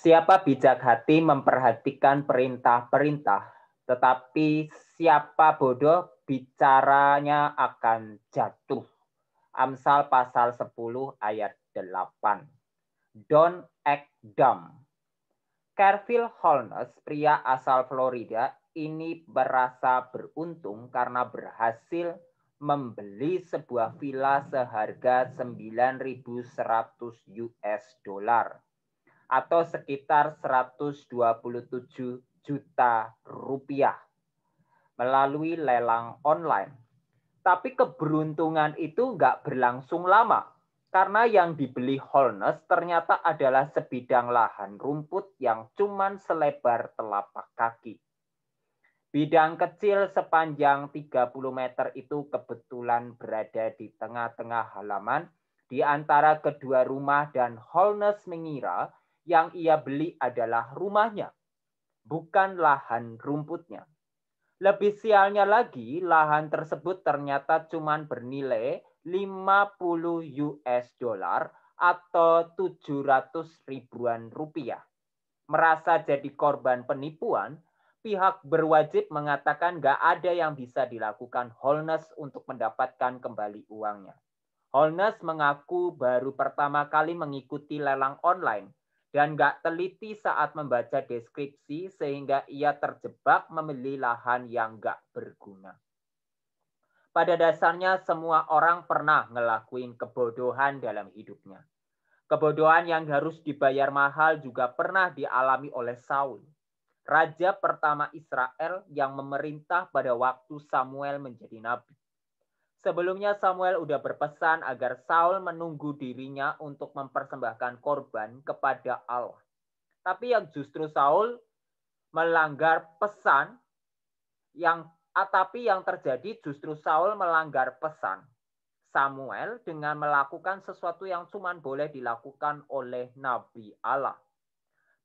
Siapa bijak hati memperhatikan perintah-perintah, tetapi siapa bodoh bicaranya akan jatuh. Amsal pasal 10 ayat 8. Don't act dumb. Carville Holness, pria asal Florida, ini merasa beruntung karena berhasil membeli sebuah villa seharga 9.100 US dollar atau sekitar 127 juta rupiah melalui lelang online. Tapi keberuntungan itu nggak berlangsung lama, karena yang dibeli Holness ternyata adalah sebidang lahan rumput yang cuman selebar telapak kaki. Bidang kecil sepanjang 30 meter itu kebetulan berada di tengah-tengah halaman di antara kedua rumah dan Holness mengira yang ia beli adalah rumahnya, bukan lahan rumputnya. Lebih sialnya lagi, lahan tersebut ternyata cuma bernilai 50 US dollar atau 700 ribuan rupiah. Merasa jadi korban penipuan, pihak berwajib mengatakan gak ada yang bisa dilakukan Holness untuk mendapatkan kembali uangnya. Holness mengaku baru pertama kali mengikuti lelang online dan gak teliti saat membaca deskripsi sehingga ia terjebak membeli lahan yang gak berguna. Pada dasarnya semua orang pernah ngelakuin kebodohan dalam hidupnya. Kebodohan yang harus dibayar mahal juga pernah dialami oleh Saul, raja pertama Israel yang memerintah pada waktu Samuel menjadi nabi. Sebelumnya Samuel udah berpesan agar Saul menunggu dirinya untuk mempersembahkan korban kepada Allah. Tapi yang justru Saul melanggar pesan tapi yang terjadi justru Saul melanggar pesan Samuel dengan melakukan sesuatu yang cuma boleh dilakukan oleh Nabi Allah.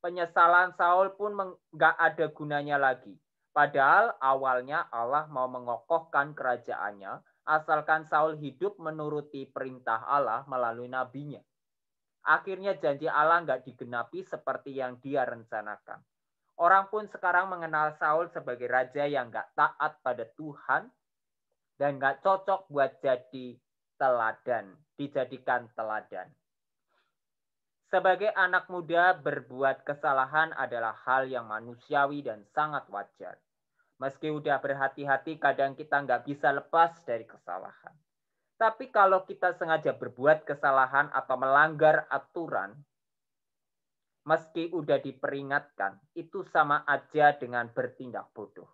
Penyesalan Saul pun nggak ada gunanya lagi. Padahal awalnya Allah mau mengokohkan kerajaannya asalkan Saul hidup menuruti perintah Allah melalui nabinya. Akhirnya janji Allah nggak digenapi seperti yang dia rencanakan. Orang pun sekarang mengenal Saul sebagai raja yang nggak taat pada Tuhan dan nggak cocok buat dijadikan teladan. Sebagai anak muda, berbuat kesalahan adalah hal yang manusiawi dan sangat wajar. Meski udah berhati-hati, kadang kita nggak bisa lepas dari kesalahan. Tapi kalau kita sengaja berbuat kesalahan atau melanggar aturan, meski udah diperingatkan, itu sama aja dengan bertindak bodoh.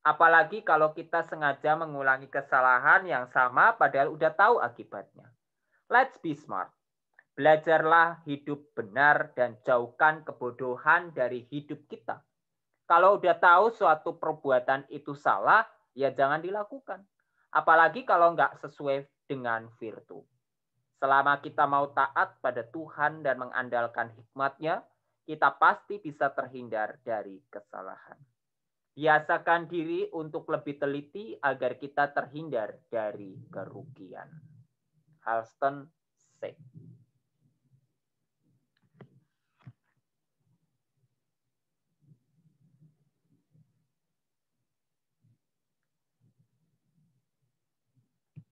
Apalagi kalau kita sengaja mengulangi kesalahan yang sama padahal udah tahu akibatnya. Let's be smart. Belajarlah hidup benar dan jauhkan kebodohan dari hidup kita. Kalau udah tahu suatu perbuatan itu salah, ya jangan dilakukan. Apalagi kalau nggak sesuai dengan virtu. Selama kita mau taat pada Tuhan dan mengandalkan hikmat-Nya, kita pasti bisa terhindar dari kesalahan. Biasakan diri untuk lebih teliti agar kita terhindar dari kerugian. Halston C.